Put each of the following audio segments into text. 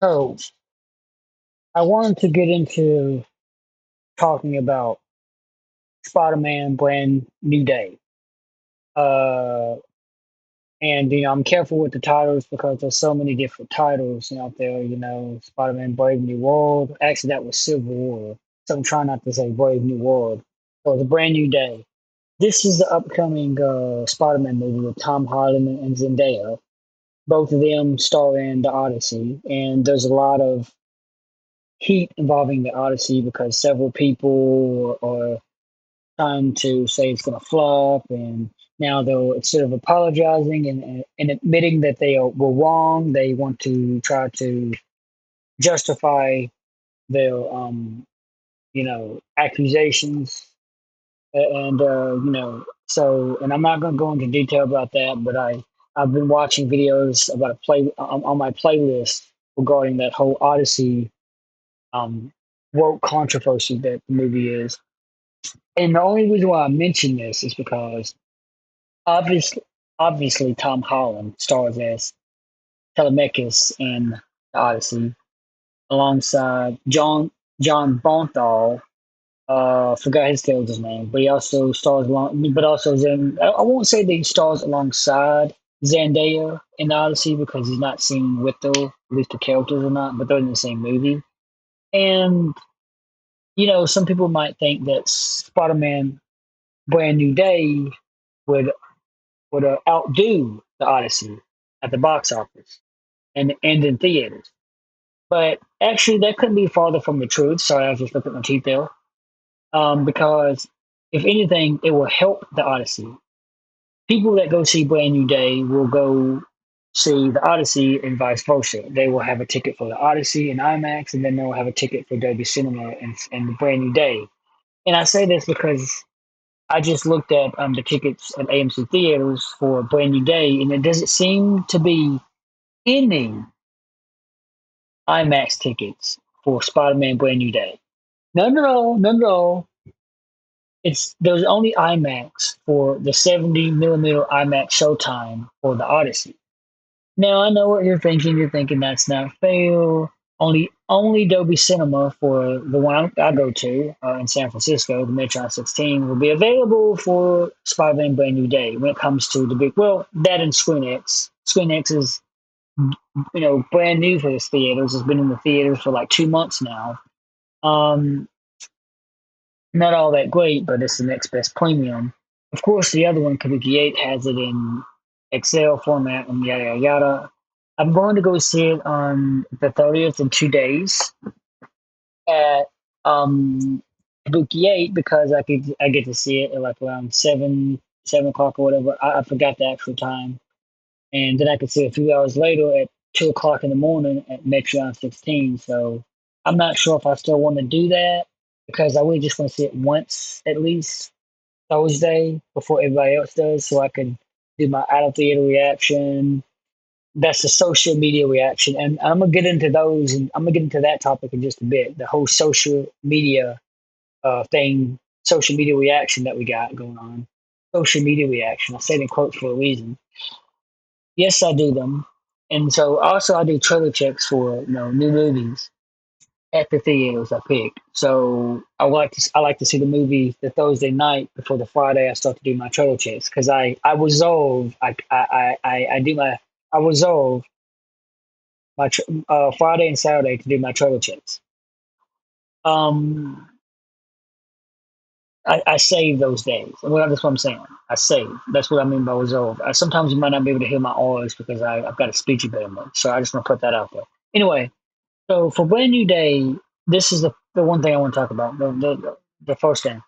So I wanted to get into talking about Spider-Man Brand New Day. Uh, and I'm careful with the titles because there's so many different titles out there. Spider-Man Brave New World. Actually, that was Civil War. So I'm trying not to say Brave New World. So it's a Brand New Day. This is the upcoming Spider-Man movie with Tom Holland and Zendaya. Both of them star in the Odyssey, and there's a lot of heat involving the Odyssey because several people are trying to say it's going to flop, and now they'll instead of apologizing and admitting that were wrong, they want to try to justify their accusations and and I'm not going to go into detail about that, but I've been watching videos about a play on my playlist regarding that whole Odyssey um woke controversy that the movie is. And the only reason why I mention this is because obviously, obviously Tom Holland stars as Telemachus in the Odyssey alongside John Bonthal. Forgot his character's name, but he also stars along. But also I won't say that he stars alongside Zendaya in the Odyssey because he's not seen with her. At least the characters are not, but they're in the same movie. And some people might think that Spider-Man Brand New Day would outdo the Odyssey at the box office and in theaters. But actually, that couldn't be farther from the truth. Sorry, I just looked at my teeth there. Because if anything, it will help the Odyssey. People that go see Brand New Day will go see the Odyssey and vice versa. They will have a ticket for the Odyssey in IMAX, and then they'll have a ticket for Dolby Cinema and the Brand New Day. And I say this because I just looked at the tickets at AMC theaters for Brand New Day, and it doesn't seem to be any IMAX tickets for Spider-Man Brand New Day. None at all. None at all. There's only IMAX for the 70 millimeter IMAX showtime for the Odyssey. Now I know what you're thinking. You're thinking that's not fair. Only Dolby Cinema for the one I go to in San Francisco, the Metron 16, will be available for Spider-Man Brand New Day when it comes to the big. Well, that and ScreenX. ScreenX is brand new for this theaters. It's been in the theaters for like 2 months now. Um, Not all that great, but it's the next best premium. Of course, the other one, Kabuki 8, has it in Excel format and yada yada yada. I'm going to go see it on the 30th in 2 days at Kabuki 8 because I get to see it at like around 7 o'clock or whatever. I forgot the actual time, and then I could see it a few hours later at 2 o'clock in the morning at Metron 16. So I'm not sure if I still want to do that because I really just want to see it once at least Thursday before everybody else does, so I can do my out of theater reaction. That's the social media reaction, and I'm gonna get into those, and I'm gonna get into that topic in just a bit. The whole social media thing, social media reaction that we got going on. Social media reaction. I said in quotes for a reason. Yes, I do them, and so also I do trailer checks for new movies at the theaters I pick. So I like to see the movie the Thursday night before the Friday I start to do my trailer checks because I resolve I do my I resolve my Friday and Saturday to do my trailer checks. Um, I save those days. Well, that's what I'm saying. I save. That's what I mean by resolve. Sometimes you might not be able to hear my R's because I've got a speech impediment. So I just want to put that out there. Anyway, so for Brand New Day, this is the one thing I want to talk about. The first thing.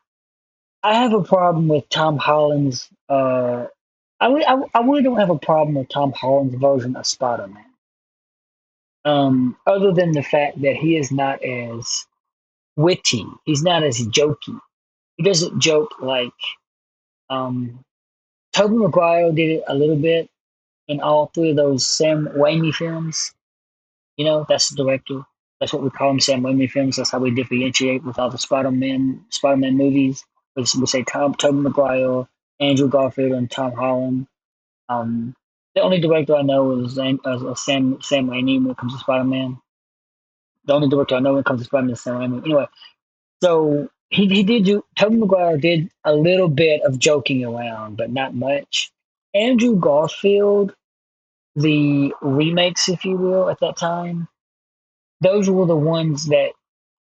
I have a problem with Tom Holland's. I really don't have a problem with Tom Holland's version of Spider Man. Other than the fact that he is not as witty, he's not as jokey. He doesn't joke like um, Tobey Maguire did it a little bit in all three of those Sam Raimi films. That's the director. That's what we call them, Sam Raimi films. That's how we differentiate with all the Spider-Man movies. We say Tobey Maguire, Andrew Garfield, and Tom Holland. The only director I know is Sam Raimi when it comes to Spider-Man. The only director I know when it comes to Spider-Man is Sam Raimi. Anyway, so he did do Tobey Maguire did a little bit of joking around, but not much. Andrew Garfield, the remakes, if you will, at that time, those were the ones that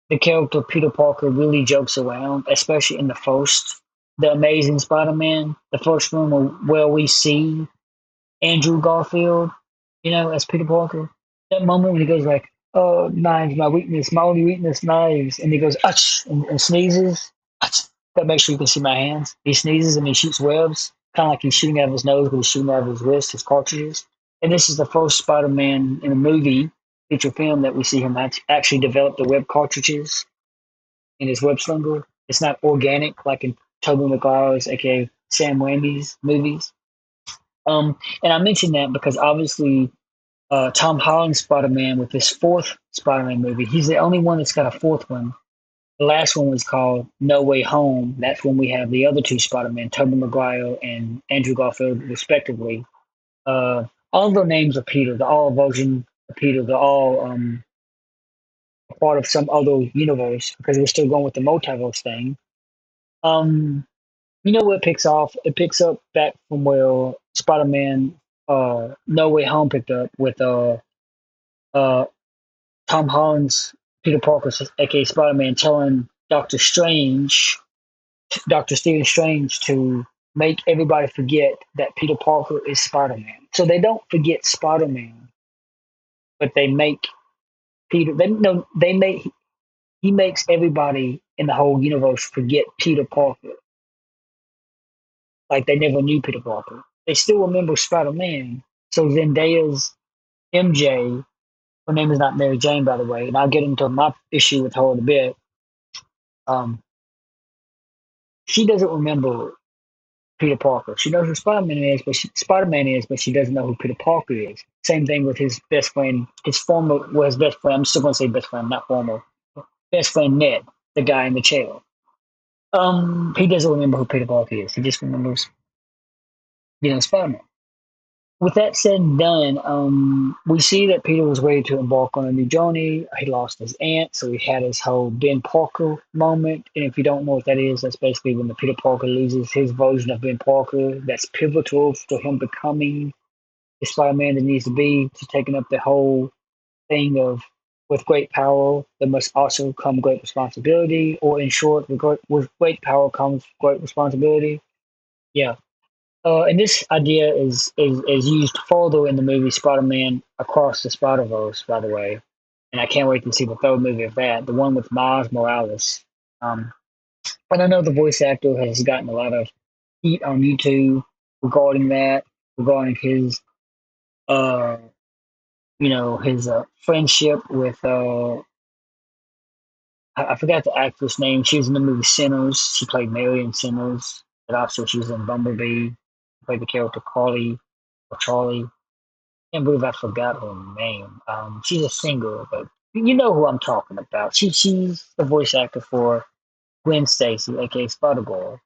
the character Peter Parker really jokes around, especially in the first, the Amazing Spider-Man, the first one where we see Andrew Garfield, as Peter Parker. That moment when he goes like, "Oh, knives, my weakness, my only weakness, knives," and he goes, "Ach," and sneezes. Ach. That makes sure you can see my hands. He sneezes and he shoots webs, kind of like he's shooting out of his nose, but he's shooting out of his wrist, his cartridges. And this is the first Spider-Man in a movie, feature film, that we see him actually develop the web cartridges in his web slinger. It's not organic like in Tobey Maguire's, aka Sam Raimi's movies. And I mention that because obviously Tom Holland's Spider Man with his fourth Spider Man movie, he's the only one that's got a fourth one. The last one was called No Way Home. That's when we have the other two Spider Man, Tobey Maguire and Andrew Garfield, respectively. Uh, all their names are Peter. They're all a version of Peter. They're all a part of some other universe because we're still going with the multiverse thing. Um, you know where it picks off? It picks up back from where Spider Man No Way Home picked up with uh, Tom Holland's Peter Parker, aka Spider Man, telling Doctor Stephen Strange, to make everybody forget that Peter Parker is Spider Man. So they don't forget Spider Man, but they make Peter. They no, they make he makes everybody in the whole universe forget Peter Parker, like they never knew Peter Parker. They still remember Spider Man. So Zendaya's MJ, her name is not Mary Jane, by the way, and I'll get into my issue with her in a bit. Um, she doesn't remember Peter Parker. She knows who Spider Man is, but she doesn't know who Peter Parker is. Same thing with his best friend, his best friend. I'm still going to say best friend, not former. Best friend Ned, the guy in the chair. He doesn't remember who Peter Parker is. He just remembers, Spider Man. With that said and done, we see that Peter was ready to embark on a new journey. He lost his aunt, so he had his whole Ben Parker moment. And if you don't know what that is, that's basically when the Peter Parker loses his version of Ben Parker. That's pivotal to him becoming the Spider-Man that needs to be, to taking up the whole thing of with great power, there must also come great responsibility. Or in short, with great power comes great responsibility. Yeah, and this idea is used further in the movie Spider-Man Across the Spider-Verse, by the way. And I can't wait to see the third movie of that, the one with Miles Morales. Um, and I know the voice actor has gotten a lot of heat on YouTube regarding that, regarding his, uh, his friendship with, I forgot the actress name. She was in the movie Sinners. She played Mary in Sinners. But also she was in Bumblebee. Played the character Carly or Charlie. Can't believe I forgot her name. She's a singer, but you know who I'm talking about. She's the voice actor for Gwen Stacy, aka Spider Girl,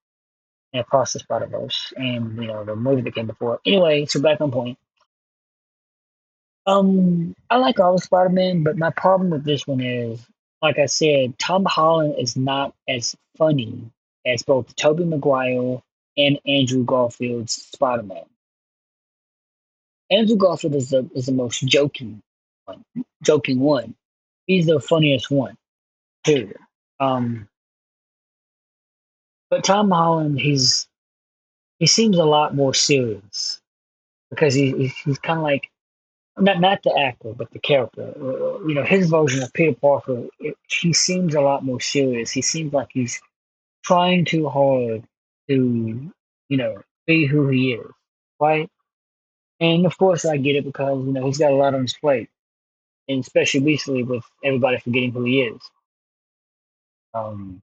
and Across the Spider Verse, and the movie that came before. Anyway, so back on point. I like all the Spider Man, but my problem with this one is, like I said, Tom Holland is not as funny as both Tobey Maguire and Andrew Garfield's Spider Man. Andrew Garfield is the most one, joking one. He's the funniest one, period. Um, but Tom Holland, he seems a lot more serious because he's kind of like, not the actor, but the character. His version of Peter Parker. He seems a lot more serious. He seems like he's trying too hard to, be who he is, right? And of course, I get it because he's got a lot on his plate, and especially recently with everybody forgetting who he is. Um,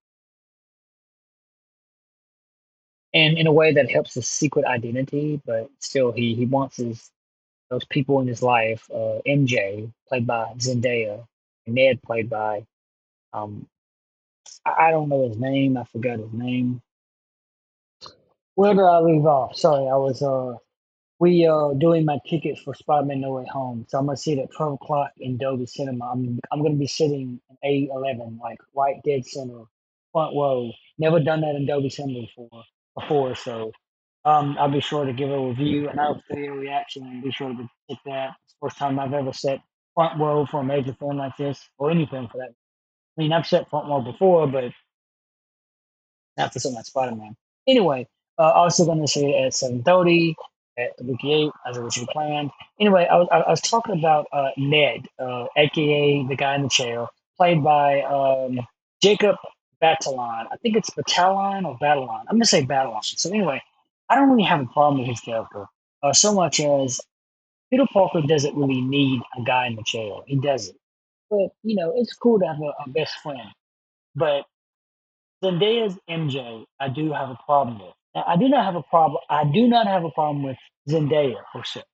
and in a way that helps his secret identity, but still, he wants those people in his life. MJ, played by Zendaya, and Ned, played by um, I don't know his name. I forgot his name. Where did I leave off? Sorry, I was. We are doing my tickets for Spider-Man No Way Home, so I'm gonna see it at 12 o'clock in Dolby Cinema. I'm gonna be sitting in A11, like right dead center, front row. Never done that in Dolby Cinema before, so I'll be sure to give a review and I'll video reaction and be sure to hit that. It's the first time I've ever sat front row for a major film like this, or any film for that. I mean, I've sat front row before, but not for something like Spider Man. Anyway, also going to see it at 7:30 at the Wiki 8 as originally planned. Anyway, I was talking about Ned, aka the guy in the chair, played by Jacob Batalon. I think it's Batalon or Batalon. I'm going to say Batalon. So anyway, I don't really have a problem with his character so much as Peter Parker doesn't really need a guy in the chair. He doesn't. But, it's cool to have a best friend. But Zendaya's MJ, I do have a problem with. Now, I do not have a problem. I do not have a problem with Zendaya per se.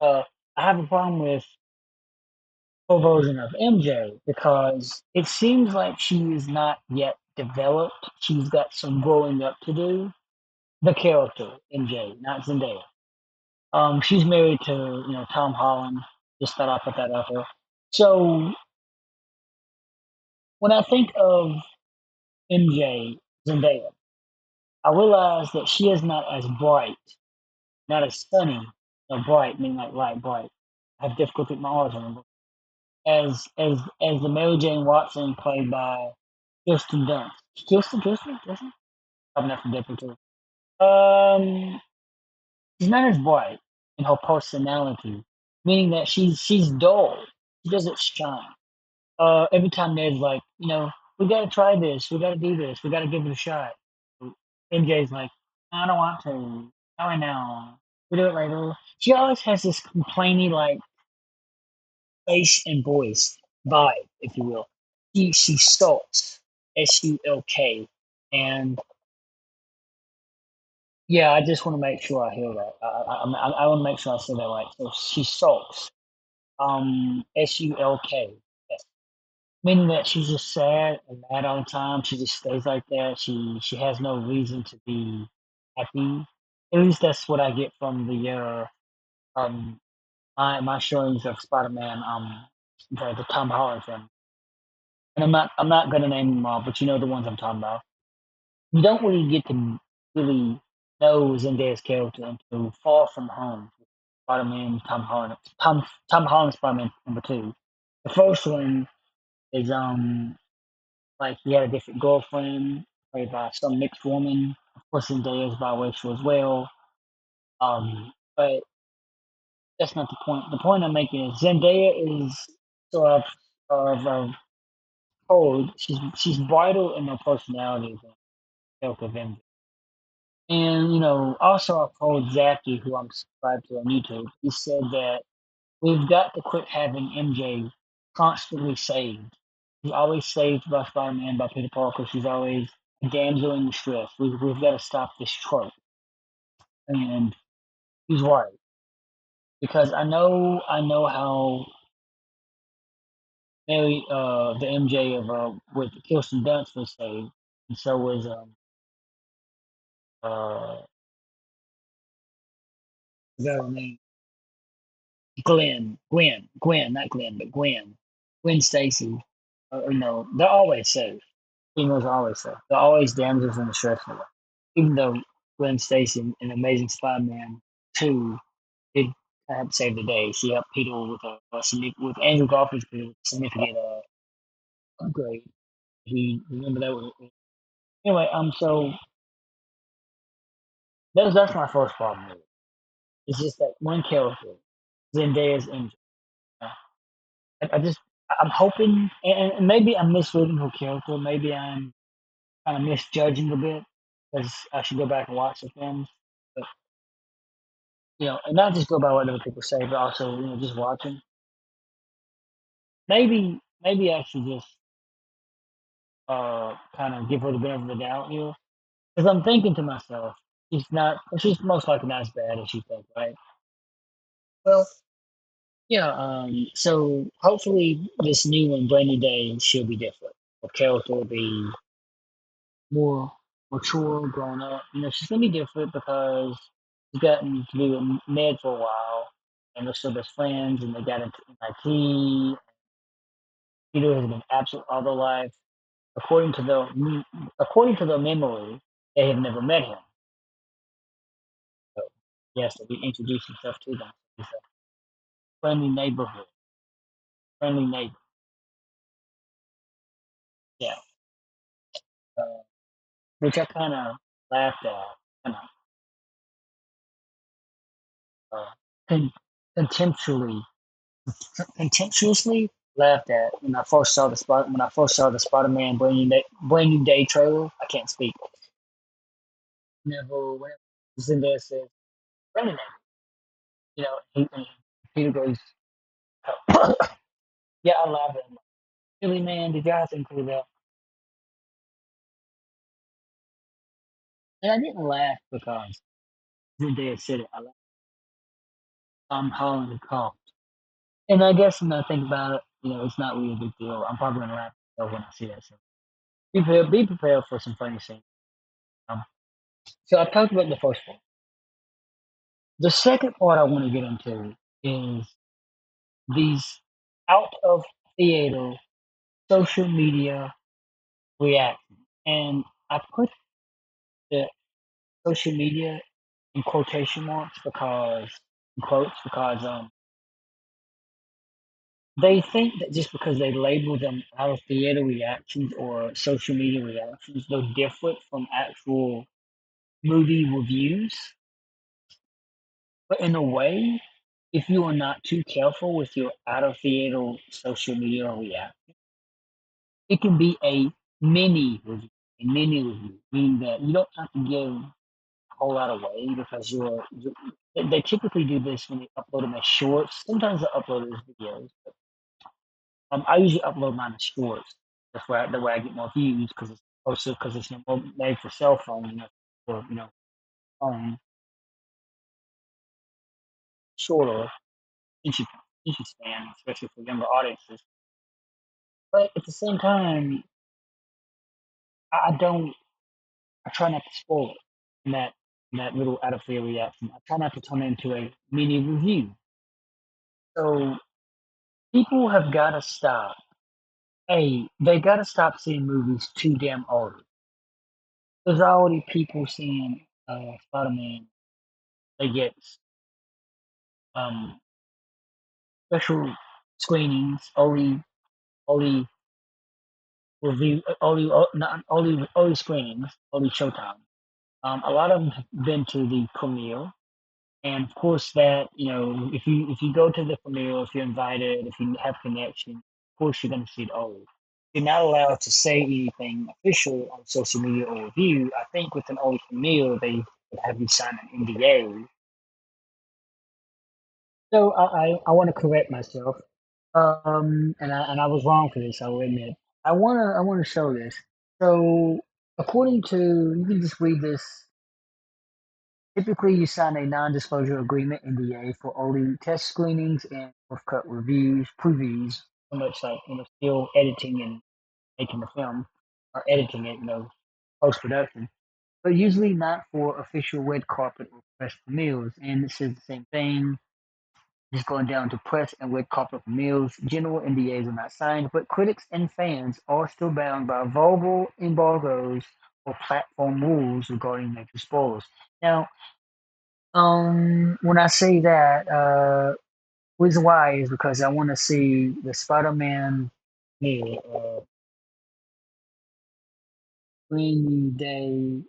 Uh, I have a problem with her version of MJ because it seems like she is not yet developed. She's got some growing up to do. The character MJ, not Zendaya. She's married to Tom Holland. Just thought I'd put that out there. So when I think of MJ Zendaya, I realize that she is not as bright, not as sunny or bright, meaning like light bright. I have difficulty with my origin. As the Mary Jane Watson played by Kirsten Dunst. Kirsten? I'm not from difficult. She's not as bright in her personality, meaning that she's dull. She doesn't shine. Every time Ned's like, we gotta try this, we gotta do this, we gotta give it a shot. MJ's like, I don't want to. Not right now. We do it later. She always has this complaining like face and voice vibe, if you will. She sulks. SULK. And yeah, I just want to make sure I hear that. I want to make sure I say that right. So she sulks. SULK. Yes. Meaning that she's just sad and mad all the time. She just stays like that. She has no reason to be happy. At least that's what I get from um my showings of Spider-Man the Tom Holland film. And I'm not gonna name them all, but you know the ones I'm talking about. You don't really get to really know Zendaya's character until Far From Home. Spider-Man, Tom Holland, Tom Holland Spider-Man #2. The first one is like he had a different girlfriend played by some mixed woman. Of course, Zendaya is biracial as well. But that's not the point. The point I'm making is Zendaya is sort of cold. She's vital in her personality than character of MJ. And also I've told Zachy, who I'm subscribed to on YouTube, he said that we've got to quit having MJ constantly saved. She's always saved by Spider-Man, by Peter Parker. She's always a damsel in distress. We've got to stop this trope. And he's right because I know how Mary, the MJ of with Kirsten Dunst was saved, and so was uh, I forgot her name, Gwen, not Glenn, but Gwen Stacy. They're always safe. Females are always safe. They're always damsels in distress. Even though Gwen Stacy in Amazing Spider-Man 2 did help save the day. She helped Peter with Andrew Garfield's significant upgrade. He remember that was anyway. So that's my first problem with it. It's just that one character, Zendaya's MJ. I just I'm hoping, and maybe I'm misreading her character. Maybe I'm kind of misjudging a bit because I should go back and watch the films. But and not just go by what other people say, but also just watching. Maybe I should just kind of give her the benefit of the doubt here because I'm thinking to myself, she's most likely not as bad as she thinks, right? Well, yeah. So hopefully this new one, brand new day, she'll be different. Her character will be more mature, grown up. She's gonna be different because He's gotten to be with Ned for a while, and they're still best friends, and they got into MIT. Peter has been absent all their life. According to their memory, they have never met him. So yes, so he introduced himself to them. He's a friendly neighborhood, friendly neighbor. Yeah, uh, which I kind of laughed at, kind of uh, con- contemptuously, contemptuously laughed at when I first saw the Spider-Man brand new day trailer. I can't speak. Whenever Zendaya says friendly neighbor, and Peter goes, "Yeah, I love it." Really, man, did y'all include that? And I didn't laugh because Zendaya said it. I laughed. Holland called. And I guess when I think about it, it's not really a big deal. I'm probably gonna laugh when I see that scene. Be prepared for some funny scenes. Um, so I talked about the first one. The second part I want to get into is these out of theater social media reactions, and I put the social media in quotation marks because they think that just because they label them out of theater reactions or social media reactions, they're different from actual movie reviews. But in a way, if you are not too careful with your out of theater social media reaction, it can be a mini review, meaning that you don't have to give a whole lot away because they typically do this when they upload them as shorts. Sometimes they upload it as videos. I usually upload mine as shorts. The way I get more views because it's also because it's more made for cell phone, for phone shorter attention attention span, especially for younger audiences. But at the same time, I don't. I try not to spoil it in that little out of fear reaction. I try not to turn it into a mini review. So people have got to stop. Hey, they got to stop seeing movies too damn early. There's already people seeing Spider-Man. They get um, special screenings, only not only screenings, only showtime. A lot of them have been to the premiere, and of course that if you go to the premiere, if you're invited, if you have connection, of course you're going to see it all. You're not allowed to say anything official on social media or review. I think with an old premiere, they would have you sign an NDA. So I want to correct myself. And I was wrong for this. I will admit. I wanna show this. So according to you can just read this. Typically, you sign a non-disclosure agreement (NDA) for only test screenings and rough-cut reviews, previews. So much like still editing and making the film or editing it, post production. But usually not for official red carpet or press premieres. And it says the same thing. Just going down to press and red carpet meals. General NDAs are not signed, but critics and fans are still bound by verbal embargoes or platform rules regarding major spoilers. Now, when I say that, reason why is because I want to see the Spider-Man meal, rainy day,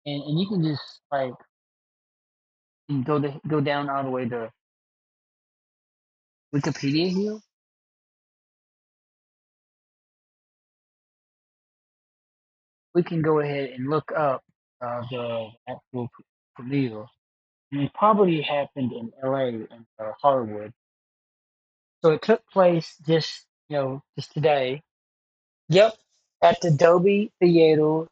and you can just like go down all the way to Wikipedia here. We can go ahead and look up the actual premiere. And it probably happened in LA and Hollywood. So it took place just today. Yep, at the Dolby Theater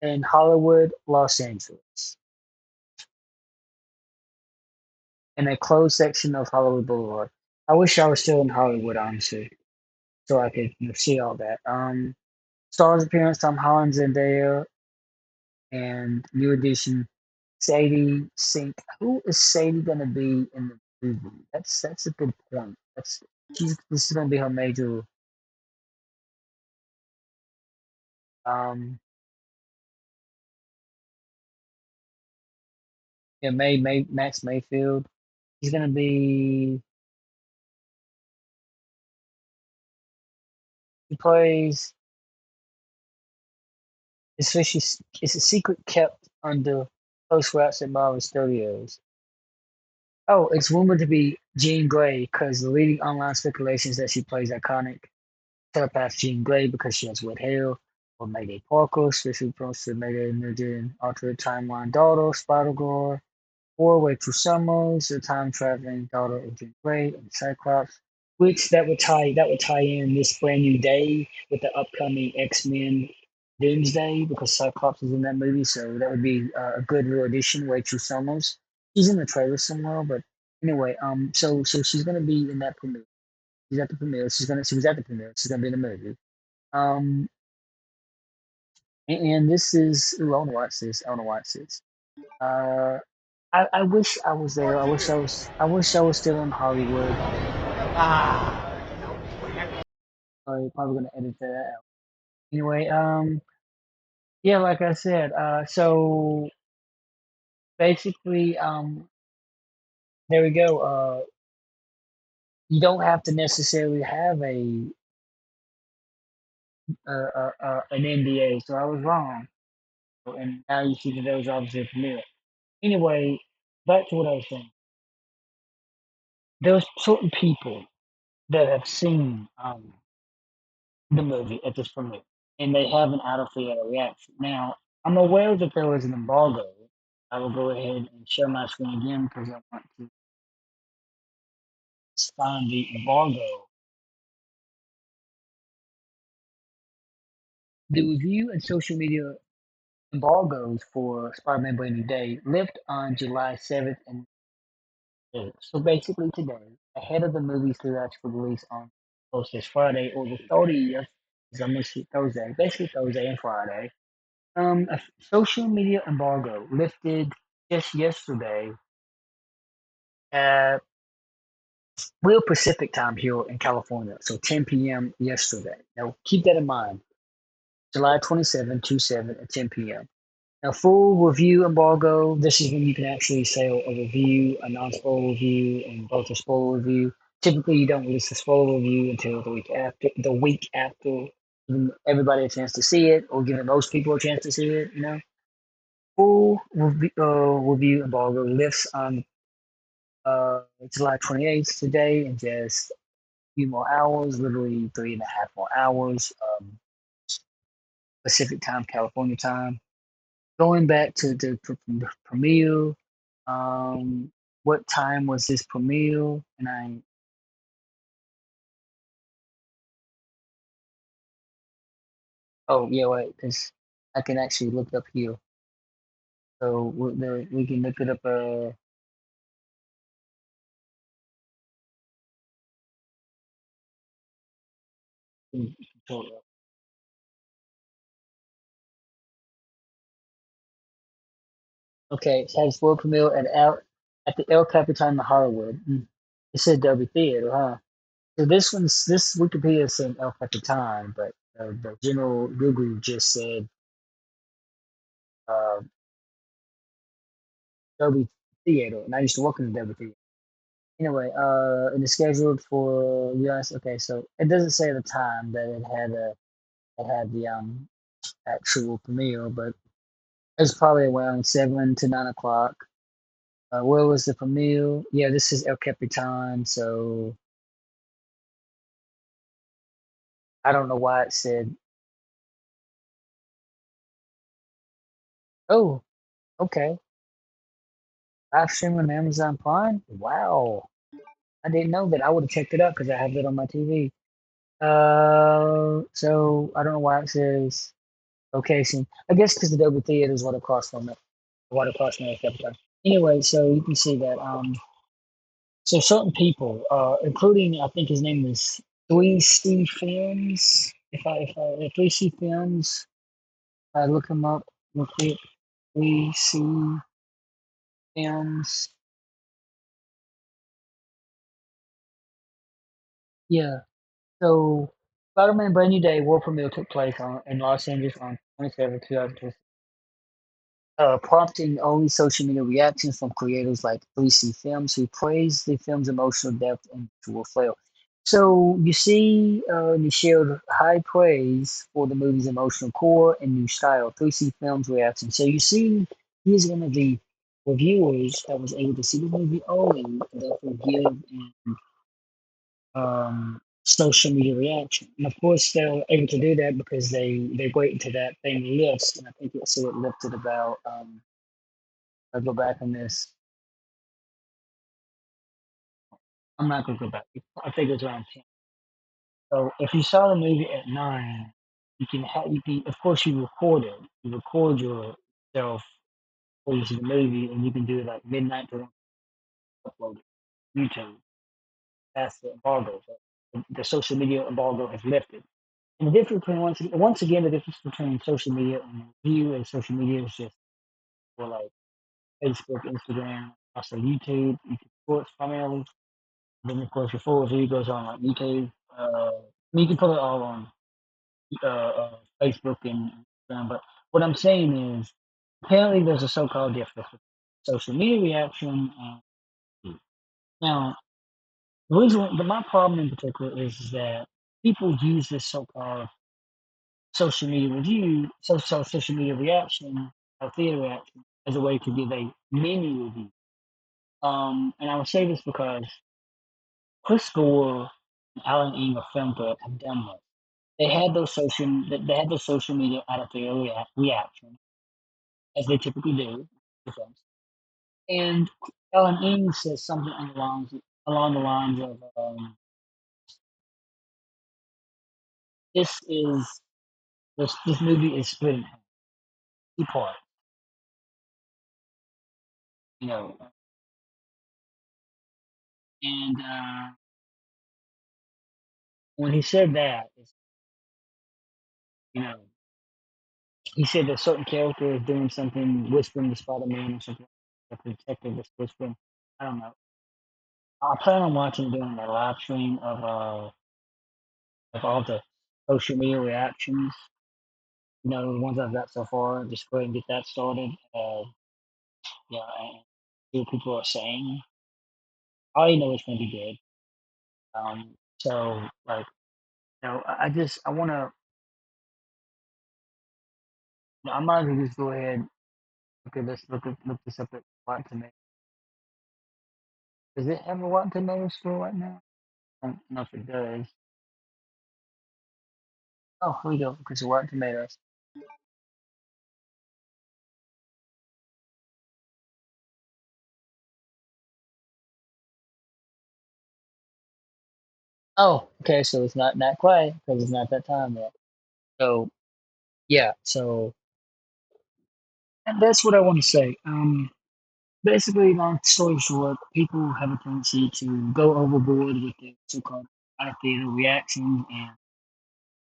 in Hollywood, Los Angeles, in a closed section of Hollywood Boulevard. I wish I was still in Hollywood, honestly, so I could see all that. Stars appearance: Tom Holland, Zendaya, and new addition Sadie Sink. Who is Sadie gonna be in the movie? That's a good point. This is gonna be her major. Um, yeah, Max Mayfield. He's gonna be. He plays. It's a secret kept under close wraps at Marvel Studios. Oh, it's rumored to be Jean Grey because the leading online speculation is that she plays iconic telepath Jean Grey because she has wet hair, or Mayday Parker, especially posted Mayday Nugent, alternate timeline daughter, Spider-Girl, or Rachel Summers, the time traveling daughter of Jean Grey and Cyclops. Which that would tie in this brand new day with the upcoming X-Men Doomsday because Cyclops is in that movie, so that would be a good real addition. Rachel Summers, she's in the trailer somewhere, but anyway, so she's gonna be in that premiere. She's at the premiere. She was at the premiere. She's gonna be in the movie. Um, and this is ooh, I want to watch this. I want to watch this. Uh, I wish I was there. I wish I was still in Hollywood. I'm probably gonna edit that out. Anyway, yeah, like I said, so basically, there we go. You don't have to necessarily have an NDA, so I was wrong, and now you see that there was obviously a premiere. Anyway, back to what I was saying. There's certain people that have seen the movie at this premiere, and they have an out of theater reaction. Now, I'm aware that there was an embargo. I will go ahead and share my screen again because I want to find the embargo. The review and social media embargoes for Spider-Man Brand New Day lift on July 7th and 8th. So basically today, ahead of the movie's theatrical release on this Friday or the 30th, because I'm going to see Thursday, basically Thursday and Friday. A social media embargo lifted just yesterday at real Pacific time here in California, so 10 p.m. yesterday. Now keep that in mind. July 27, 27 at 10 p.m. Now, full review embargo. This is when you can actually say a review, a non-spoiler review, and both a spoiler review. Typically, you don't release a spoiler review until the week after. The week after, giving everybody a chance to see it, or giving most people a chance to see it. Full review embargo lifts on July 28th today in just a few more hours, literally 3.5 more hours, Pacific time, California time. Going back to the premiere, what time was this premiere? And oh yeah, wait, because I can actually look up here. So we can look it up. In- okay, it has world premiere at the El Capitan in Hollywood. It said Dolby Theater, huh? So this Wikipedia is saying El Capitan, but the general Google just said uh, Dolby Theater, and I used to work in the Dolby Theater. Anyway, it is scheduled for US. Okay, so it doesn't say the time that it had the actual premiere, but it's probably around 7 to 9 o'clock. Where was the premiere? Yeah, this is El Capitan, so I don't know why it said. Oh, okay, live stream on Amazon Prime. Wow, I didn't know that. I would have checked it out because I have it on my TV. So I don't know why it says location. I guess because the Dolby Theater is what across from it, what across from El Capitan. Anyway, so you can see that. So certain people, including I think his name is Three Steve Films. if we see films, I look them up real quick. We see films. Yeah. So Spider-Man: Brand New Day world premiere took place in Los Angeles on 27, 2020, prompting only social media reactions from creators like 3C Films, who praised the film's emotional depth and visual flair. So you see, they shared high praise for the movie's emotional core and new style. 3C Films reaction. So you see, he's one of the reviewers that was able to see the movie early and therefore give social media reaction. And of course, they're able to do that because they wait until that thing lifts. And I think it lifted about. I'll go back on this. I'm not gonna go back. I think it was around 10. So if you saw the movie at 9, you can of course you record it. You record yourself before you see the movie, and you can do it like midnight to upload it to YouTube. That's the embargo. So the social media embargo has lifted. And the difference between once again the difference between social media and review and social media is just for like Facebook, Instagram, also YouTube, YouTube Sports primarily. Then of course your full review goes on like YouTube. You can put it all on Facebook and Instagram. But what I'm saying is, apparently there's a so-called difference between social media reaction and review. Now, my problem in particular is that people use this so-called social media review, social media reaction, or theater reaction as a way to give a mini review. And I would say this because Chris Gore and Alan Eng of Film Grip have done this. They had those social media out of their reaction, as they typically do. Defense. And Alan Eng says something along the lines of, "This is this movie is split in two parts." You know, and when he said that, you know, he said that certain character is doing something, whispering to Spider-Man or something. The detective is whispering. I don't know. I plan on watching doing a live stream of all the social media reactions. You know, the ones I've got so far. Just go ahead and get that started. Yeah, and see what people are saying. I already know it's gonna be good. So like, I wanna, I might as well just go ahead. Look this up at Rotten Tomatoes. Does it have a Rotten Tomatoes score right now? I don't know if it does. Oh, here we go. Because of Rotten Tomatoes. Oh, okay. So it's not quite because it's not that time yet. So yeah. So and that's what I want to say. Basically, long story short, people have a tendency to go overboard with the so-called out of theater reactions, and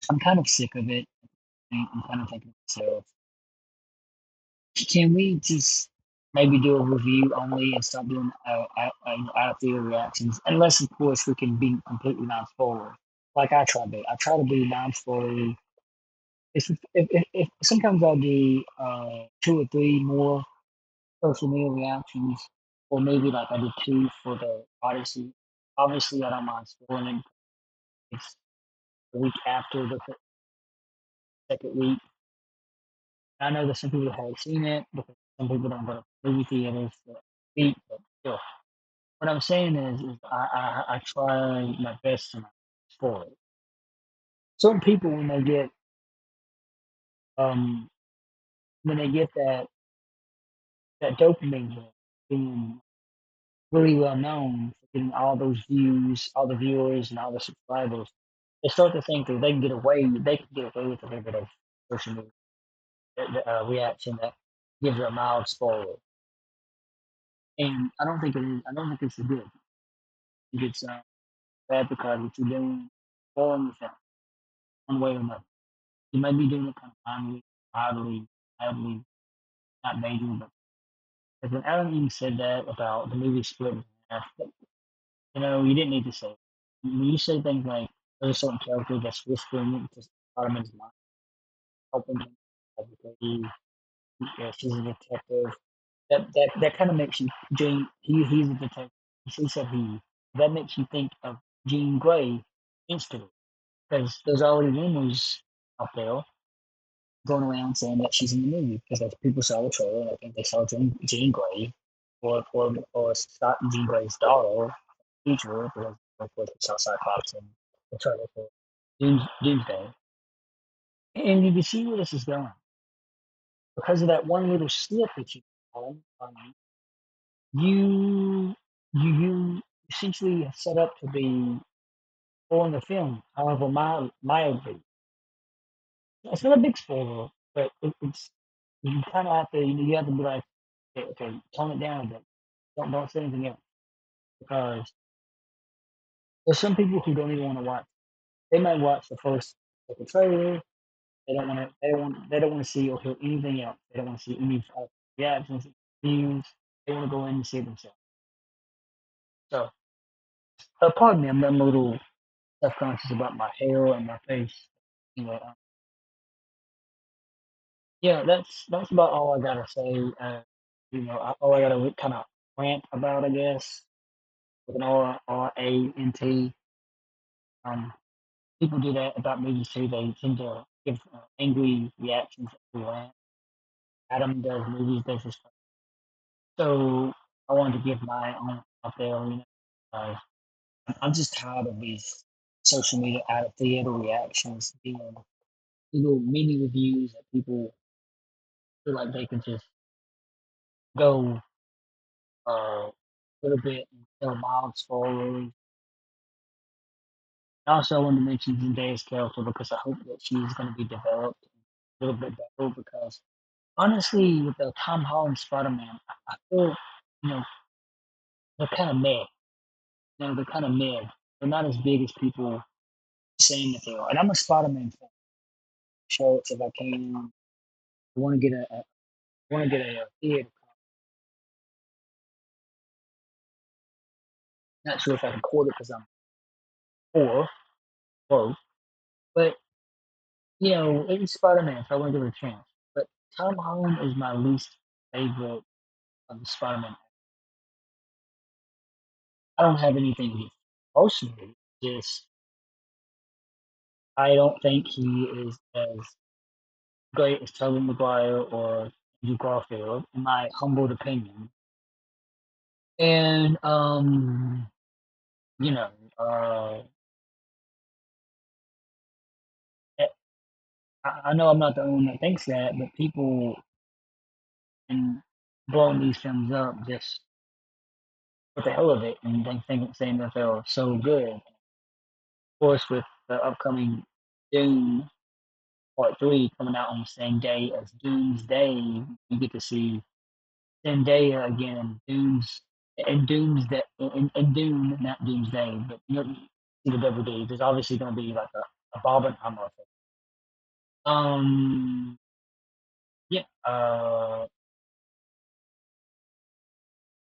I'm kind of sick of it. I'm kind of thinking to myself, can we just maybe do a review only and stop doing out of theater reactions? Unless, of course, we can be completely non-spoiler, like I try to be. I try to be non-spoiler. If sometimes I'll do 2 or 3 more social media reactions, or maybe like I did 2 for the Odyssey. Obviously, I don't mind spoiling it. It's the week after the second week. I know that some people haven't seen it because some people don't go to movie theaters for week, but still. What I'm saying is I try my best to not spoil it. Certain people um when they get that dopamine hit, being really well known for getting all those views, all the viewers, and all the subscribers, they start to think that they can get away with a little bit of social media reaction that gives a mild spoiler. And I don't think it is. I don't think it's good. I think it's bad because what you're doing spoiling the film. one way or another. You may be doing it kind of mildly, mildly, not major, but because when Alan Eve said that about the movie split in half, you didn't need to say it. When you say things like there's a certain character that's whispering into Spider-Man's mind, helping him, because she's a detective. That kind of makes you he's a detective. He said he. That makes you think of Jean Grey instantly because there's already rumors out there going around saying that she's in the movie because as people saw the trailer and I think they saw Jean Grey or Scott Jean Grey's daughter feature because of course we saw Cyclops in the trailer for Doomsday. And you can see where this is going because of that one little slip that you had. You essentially set up to be on the film, however mildly. It's not a big spoiler, but it's you kind of have to you have to be like, okay, tone it down a bit. Don't say anything else because there's some people who don't even want to watch. They might watch the first like the trailer. They don't want to. They don't want to see or hear anything else. They don't want to see any reactions, views. They want to go in and see it themselves. So, pardon me, I'm a little self-conscious about my hair and my face. Anyway, yeah, that's about all I gotta say. All I gotta kind of rant about, I guess, with an RANT. Um, People do that about movies too. They tend to give angry reactions to rant. Adam does movies, does his stuff. So I wanted to give my own out there. Uh, I'm just tired of these social media out of theater reactions being little mini reviews that people feel like they can just go a little bit and tell mild spoilers. Also, I wanted to mention Zendaya's character because I hope that she's going to be developed a little bit better. Because honestly, with the Tom Holland Spider Man, I feel you know they're kind of mid. They're kind of mid. They're not as big as people saying that they are. And I'm a Spider Man fan. Shorts if I can. I want to get a theater. Not sure if I can afford it because I'm poor, broke. But it's Spider Man, so I want to give it a chance. But Tom Holland is my least favorite of the Spider Man. I don't have anything against personally. Just I don't think he is as great as Tobey Maguire or Andrew Garfield, in my humble opinion. And you know, uh, eh, I know I'm not the only one that thinks that, but people and blowing these films up just for the hell of it and saying that they're so good. Of course, with the upcoming Doom Part 3 coming out on the same day as Doomsday, you get to see Zendaya again in Doomsday and Doom, not Doomsday, but see the DVD. There's obviously going to be like a Bob and Hammer effect. Um, yeah,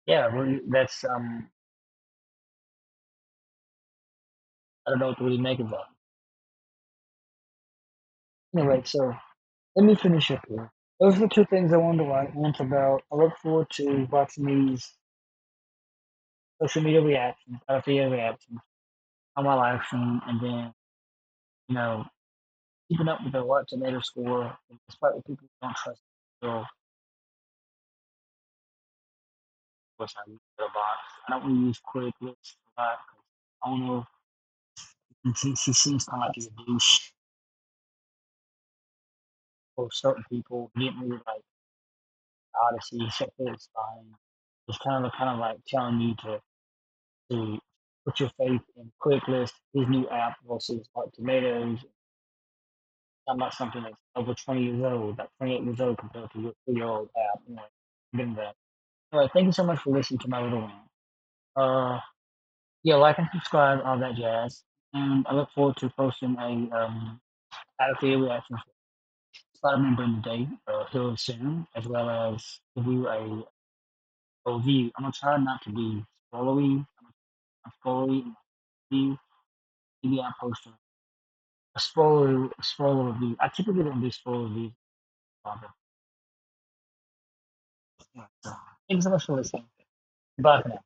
yeah, that's I don't know what to really make of that. Anyway, so let me finish up here. Those are the two things I wanted to rant about. I look forward to watching these social media reactions, video reactions on my live stream, and then you know keeping up with the Rotten Tomato score, despite what people don't trust. So, of course, I use the box. I don't really use quick list a lot 'cause I don't know. She seems kind of like a douche for certain people. He didn't really like Odyssey, except for it's fine. It's kind of like telling you to put your faith in Quick his new app versus Rotten Tomatoes. Talking about something that's over 20 years old, like 28 years old compared to your 3-year-old app. Getting that. All right, thank you so much for listening to my little rant. Yeah, like and subscribe, all that jazz. And I look forward to posting a out of their reactions. Spider-Man Bring the Day, Hill of Sin, as well as review a review. I'm gonna try not to be spoilery. I'm spoilery in my review. Maybe I post a spoiler review. I typically don't do spoiler reviews. Father. So, thanks so much for listening. Bye for now.